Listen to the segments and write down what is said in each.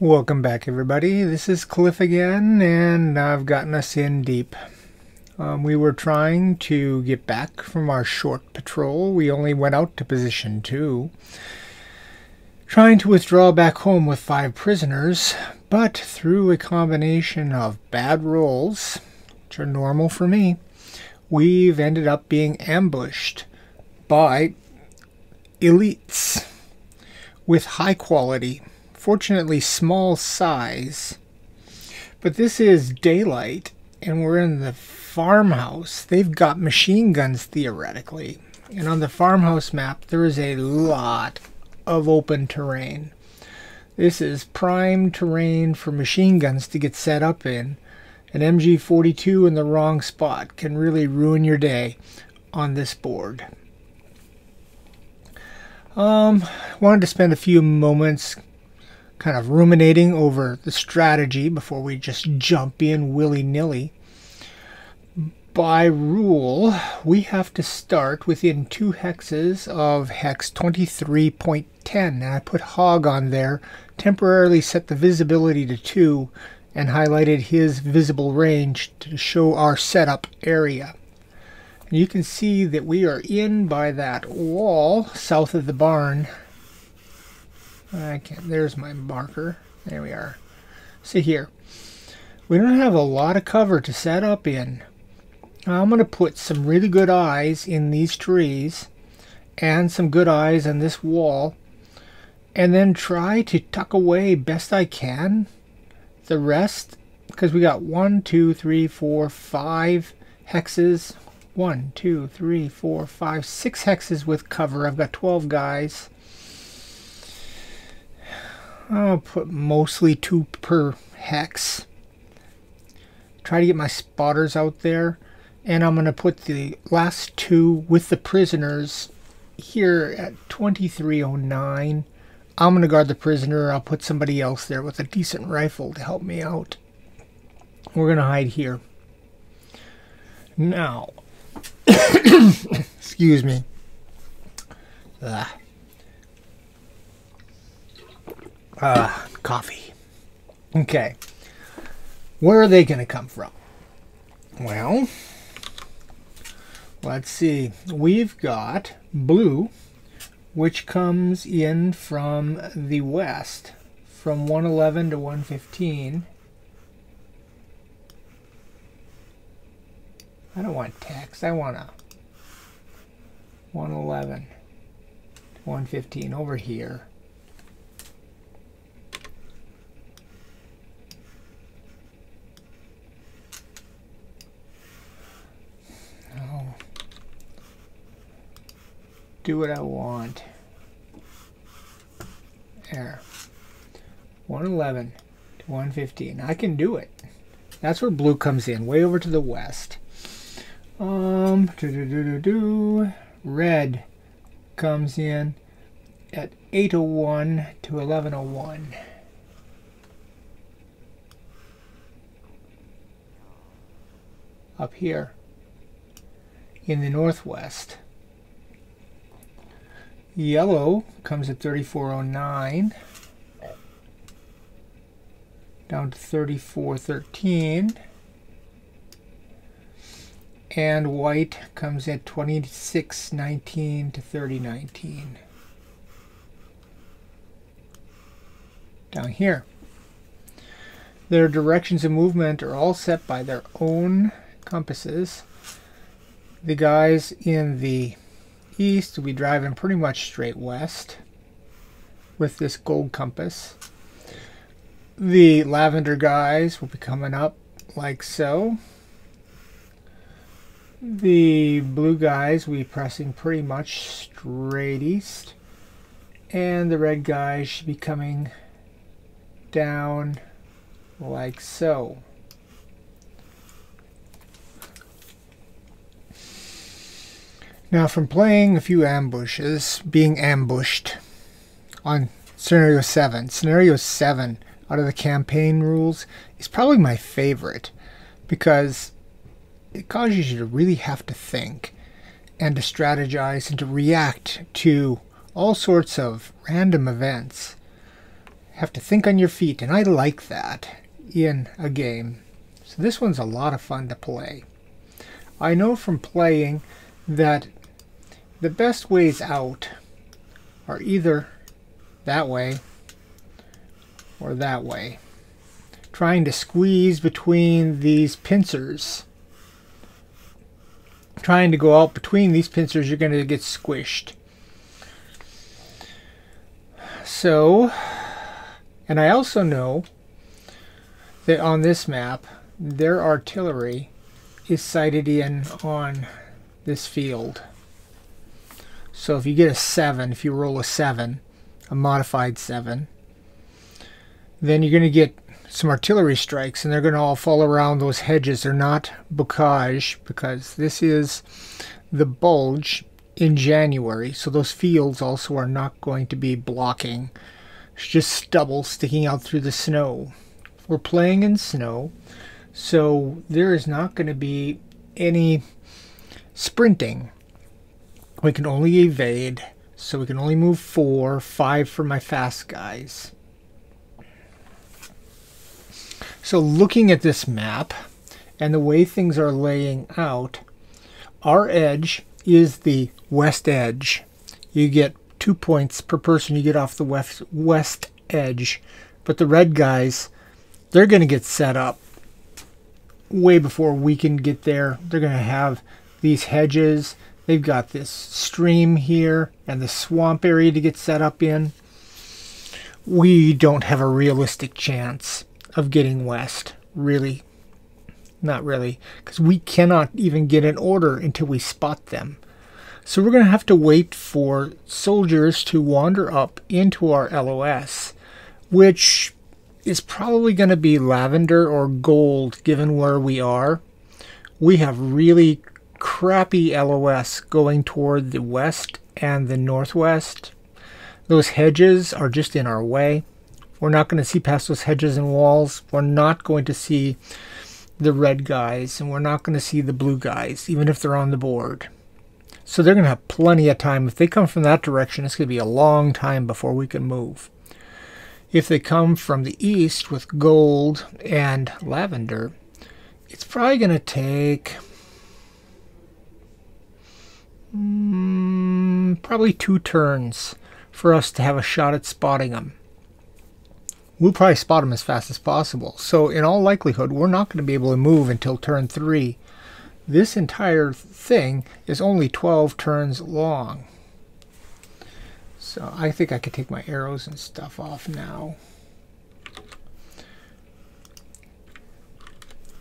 Welcome back, everybody. This is Cliff again, and I've gotten us in deep. We were trying to get back from our short patrol. We only went out to position 2, trying to withdraw back home with 5 prisoners, but through a combination of bad rolls, which are normal for me, we've ended up being ambushed by elites with high quality. Fortunately small size, but this is daylight and we're in the farmhouse. They've got machine guns theoretically, and on the farmhouse map there is a lot of open terrain. This is prime terrain for machine guns to get set up in. An MG42 in the wrong spot can really ruin your day on this board. Wanted to spend a few moments kind of ruminating over the strategy before we just jump in willy-nilly. By rule, we have to start within 2 hexes of hex 23.10, and I put Hog on there, temporarily set the visibility to 2, and highlighted his visible range to show our setup area. And you can see that we are in by that wall south of the barn. There's my marker. There we are. See here. We don't have a lot of cover to set up in. I'm going to put some really good eyes in these trees and some good eyes on this wall, and then try to tuck away best I can the rest, because we got 1, 2, 3, 4, 5 hexes. 1, 2, 3, 4, 5, 6 hexes with cover. I've got 12 guys. I'll put mostly 2 per hex. Try to get my spotters out there. And I'm going to put the last 2 with the prisoners here at 2309. I'm going to guard the prisoner. I'll put somebody else there with a decent rifle to help me out. We're going to hide here. Now, excuse me. Coffee. Okay. Where are they going to come from? Well, let's see. We've got blue, which comes in from the west, from 111 to 115. I don't want text. I want a 111 to 115 over here. Do what I want. There. 111 to 115. I can do it. That's where blue comes in, way over to the west. Red comes in at 801 to 1101. Up here in the northwest. Yellow comes at 3409 down to 3413, and white comes at 2619 to 3019 down here. Their directions of movement are all set by their own compasses. The guys in the east will be driving pretty much straight west with this gold compass. The lavender guys will be coming up like so. The blue guys will be pressing pretty much straight east, and the red guys should be coming down like so. Now, from playing a few ambushes, being ambushed on Scenario 7. Scenario 7 out of the campaign rules is probably my favorite, because it causes you to really have to think and to strategize and to react to all sorts of random events have to think on your feet, and I like that in a game. So this one's a lot of fun to play. I know from playing that the best ways out are either that way or that way. Trying to squeeze between these pincers. Trying to go out between these pincers, you're going to get squished. So, and I also know that on this map, their artillery is sighted in on this field. So if you get a 7, if you roll a 7, a modified 7, then you're going to get some artillery strikes, and they're going to all fall around those hedges. They're not bocage, because this is the bulge in January, so those fields also are not going to be blocking. It's just stubble sticking out through the snow. We're playing in snow, so there is not going to be any sprinting. We can only evade, so we can only move 4, 5 for my fast guys. So looking at this map and the way things are laying out, our edge is the west edge. You get 2 points per person you get off the west edge. But the red guys, they're going to get set up way before we can get there. They're going to have these hedges. They've got this stream here and the swamp area to get set up in. We don't have a realistic chance of getting west, really. Not really, because we cannot even get an order until we spot them. So we're going to have to wait for soldiers to wander up into our LOS, which is probably going to be lavender or gold given where we are. We have really crappy LOS going toward the west and the northwest. Those hedges are just in our way. We're not going to see past those hedges and walls. We're not going to see the red guys, and we're not going to see the blue guys, even if they're on the board. So they're going to have plenty of time. If they come from that direction, it's going to be a long time before we can move. If they come from the east with gold and lavender, it's probably going to take probably 2 turns for us to have a shot at spotting them. We'll probably spot them as fast as possible. So in all likelihood, we're not going to be able to move until turn 3. This entire thing is only 12 turns long. So I think I could take my arrows and stuff off now.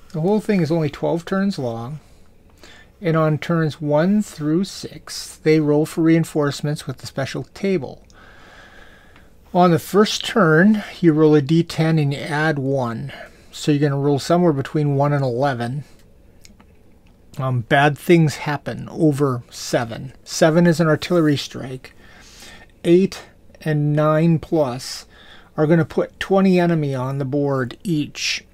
The whole thing is only 12 turns long. And on turns 1 through 6, they roll for reinforcements with the special table. On the first turn, you roll a d10 and you add 1. So you're going to roll somewhere between 1 and 11. Bad things happen over 7. 7 is an artillery strike. 8 and 9 plus are going to put 20 enemy on the board each.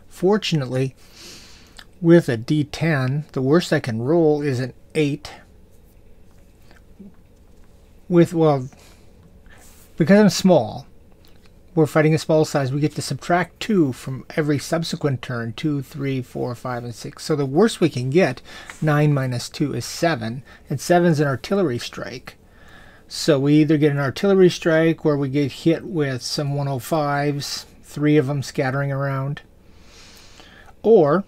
Fortunately, with a d10, the worst I can roll is an 8. Well, because I'm small, we're fighting a small size, we get to subtract 2 from every subsequent turn. 2, 3, 4, 5, and 6. So the worst we can get, 9 minus 2 is 7. And 7 is an artillery strike. So we either get an artillery strike where we get hit with some 105s, 3 of them scattering around. Or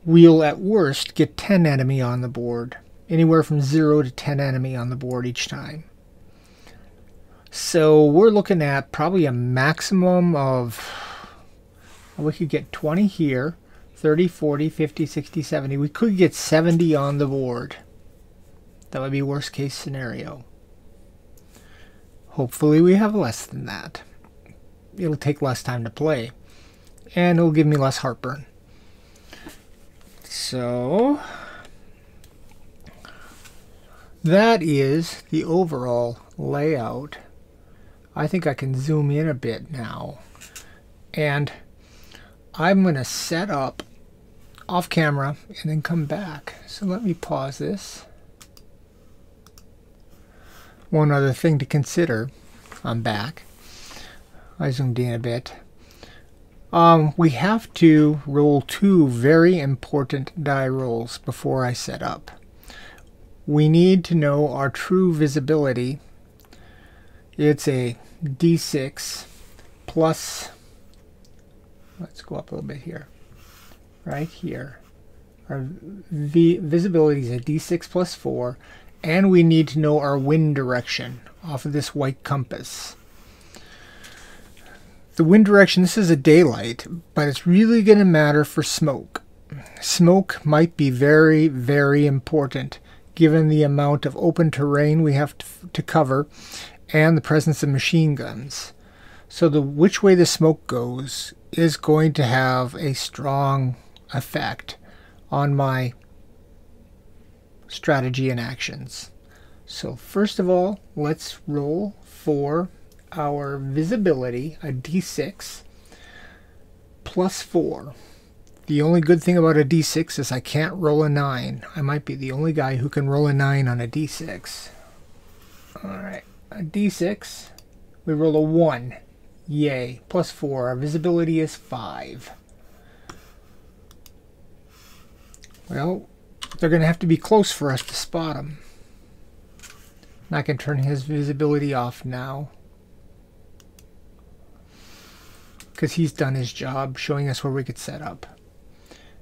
we'll at worst get 10 enemy on the board. Anywhere from 0 to 10 enemy on the board each time. So we're looking at probably a maximum of, well, we could get 20 here, 30, 40, 50, 60, 70. We could get 70 on the board. That would be worst case scenario. Hopefully we have less than that. It'll take less time to play, and it'll give me less heartburn. So that is the overall layout. I think I can zoom in a bit now, and I'm going to set up off camera and then come back. So let me pause this. One other thing to consider, I'm back. I zoomed in a bit. We have to roll 2 very important die rolls before I set up. We need to know our true visibility. It's a D6 plus, let's go up a little bit here, right here. Our visibility is a D6 plus 4, and we need to know our wind direction off of this white compass. The wind direction, this is a daylight, but it's really going to matter for smoke. Smoke might be very, very important given the amount of open terrain we have to cover and the presence of machine guns. So which way the smoke goes is going to have a strong effect on my strategy and actions. So first of all, let's roll for our visibility, a D6 plus 4. The only good thing about a D6 is I can't roll a 9. I might be the only guy who can roll a 9 on a D6. Alright, a D6, we roll a 1. Yay, plus 4. Our visibility is 5. Well, they're going to have to be close for us to spot them. And I can turn his visibility off now, because he's done his job showing us where we could set up.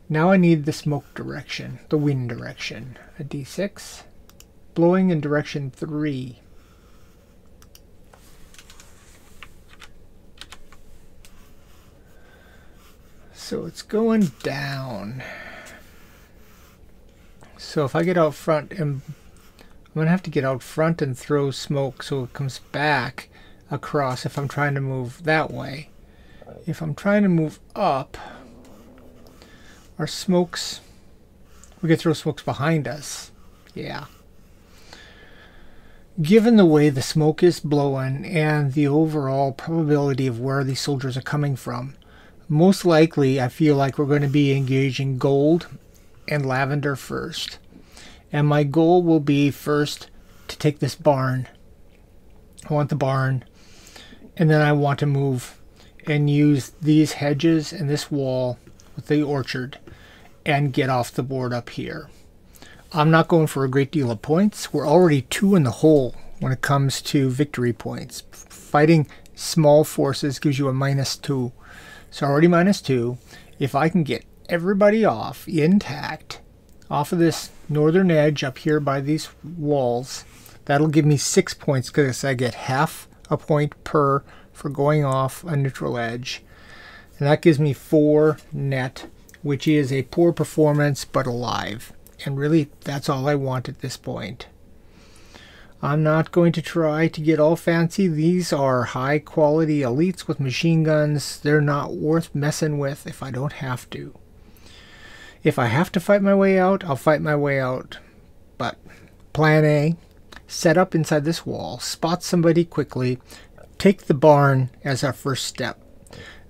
Now I need the smoke direction, the wind direction. A D6, blowing in direction 3. So it's going down. So if I get out front, and I'm going to have to get out front and throw smoke so it comes back across if I'm trying to move that way. If I'm trying to move up, our smokes, we could throw smokes behind us. Yeah. Given the way the smoke is blowing and the overall probability of where these soldiers are coming from, most likely I feel like we're going to be engaging gold and lavender first. And my goal will be first to take this barn. I want the barn, and then I want to move and use these hedges and this wall with the orchard and get off the board up here. I'm not going for a great deal of points. We're already 2 in the hole when it comes to victory points. Fighting small forces gives you a -2. So already -2. If I can get everybody off intact off of this northern edge up here by these walls, that'll give me 6 points because I get half a point per for going off a neutral edge. And that gives me 4 net, which is a poor performance but alive. And really, that's all I want at this point. I'm not going to try to get all fancy. These are high quality elites with machine guns. They're not worth messing with if I don't have to. If I have to fight my way out, I'll fight my way out. But plan A, set up inside this wall, spot somebody quickly, take the barn as our first step.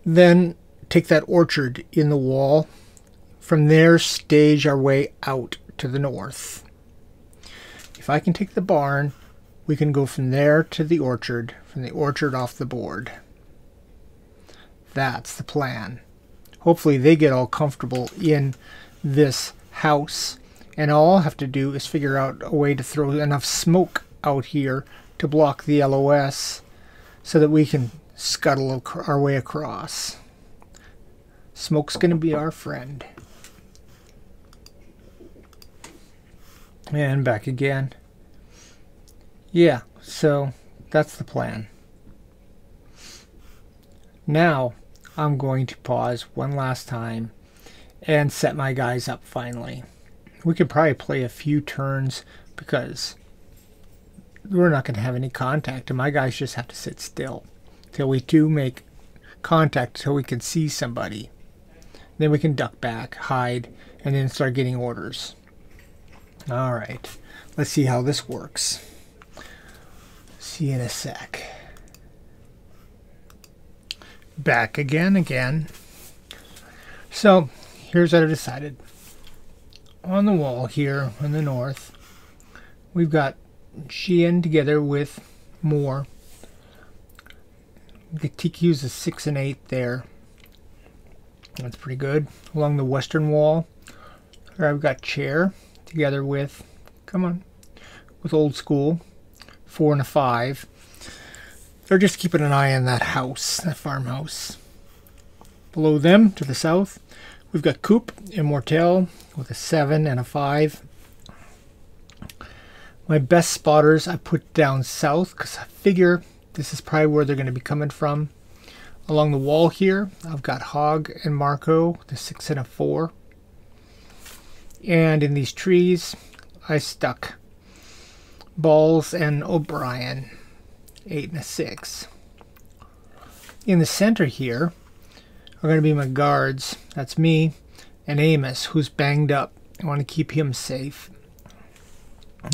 Then take that orchard in the wall. From there, stage our way out to the north. If I can take the barn, we can go from there to the orchard, from the orchard off the board. That's the plan. Hopefully they get all comfortable in this house, and all I'll have to do is figure out a way to throw enough smoke out here to block the LOS so that we can scuttle our way across. Smoke's going to be our friend. And back again. Yeah, so that's the plan. Now I'm going to pause one last time and set my guys up finally. We could probably play a few turns because we're not going to have any contact, and my guys just have to sit still till we do make contact, till we can see somebody. Then we can duck back, hide, and then start getting orders. Alright, let's see how this works. See you in a sec. Back again. So, here's what I decided. On the wall here in the north, we've got Sheehan together with Moore. The TQ's a 6 and 8 there. That's pretty good. Along the western wall, here I've got chair together with, come on, with old school, 4 and a 5. They're just keeping an eye on that house, that farmhouse. Below them, to the south, we've got Coop Immortel with a 7 and a 5. My best spotters I put down south because I figure this is probably where they're going to be coming from. Along the wall here, I've got Hog and Marco, the 6 and a 4. And in these trees, I stuck Balls and O'Brien, 8 and a 6. In the center here are going to be my guards. That's me and Amos, who's banged up. I want to keep him safe.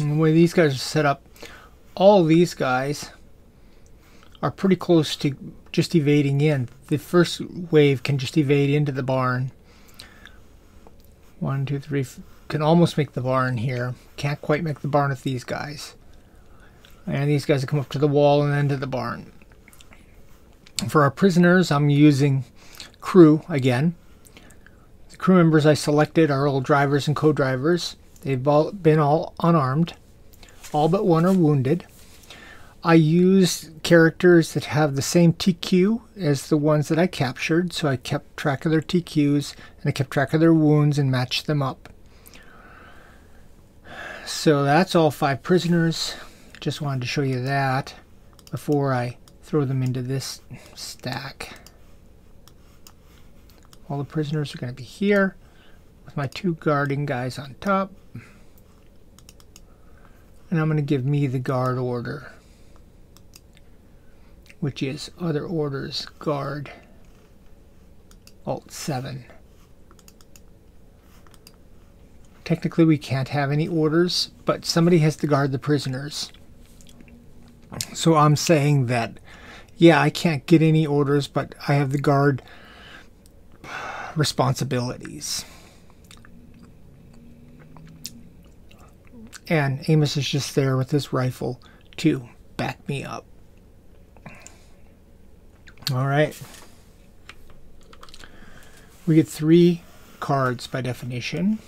And the way these guys are set up, all these guys are pretty close to just evading in. The first wave can just evade into the barn. 1, 2, 3, can almost make the barn here. Can't quite make the barn with these guys. And these guys will come up to the wall and then to the barn. For our prisoners, I'm using crew again. The crew members I selected are all drivers and co-drivers. They've all been all unarmed. All but one are wounded. I used characters that have the same TQ as the ones that I captured, so I kept track of their TQs and I kept track of their wounds and matched them up. So that's all 5 prisoners. Just wanted to show you that before I throw them into this stack. All the prisoners are going to be here with my 2 guarding guys on top. And I'm going to give me the guard order, which is other orders, guard, Alt 7. Technically we can't have any orders, but somebody has to guard the prisoners. So I'm saying that, yeah, I can't get any orders, but I have the guard responsibilities. And Amos is just there with his rifle to back me up. All right. We get 3 cards by definition.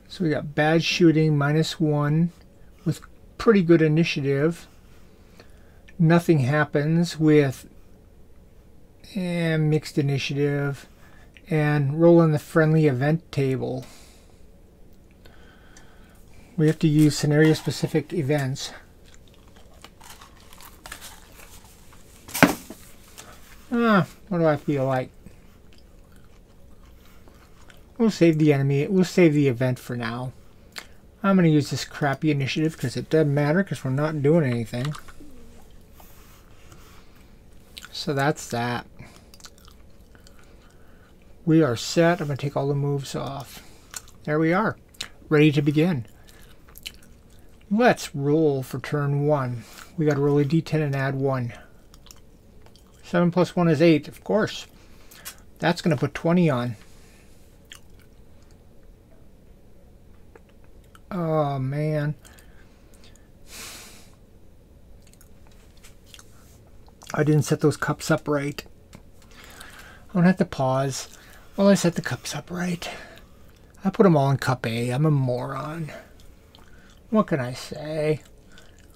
So we got bad shooting, -1, with pretty good initiative. Nothing happens with mixed initiative. And roll on the friendly event table. We have to use scenario-specific events. What do I feel like? We'll save the enemy. We'll save the event for now. I'm going to use this crappy initiative because it doesn't matter because we're not doing anything. So that's that. We are set. I'm going to take all the moves off. There we are. Ready to begin. Let's roll for turn 1. We got to roll a d10 and add 1. 7 plus 1 is 8, of course. That's going to put 20 on. Oh, man. I didn't set those cups up right. I'm going to have to pause. Well, I set the cups up right. I put them all in cup A. I'm a moron. What can I say?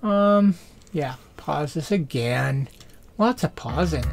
Yeah, pause this again. Lots of pausing.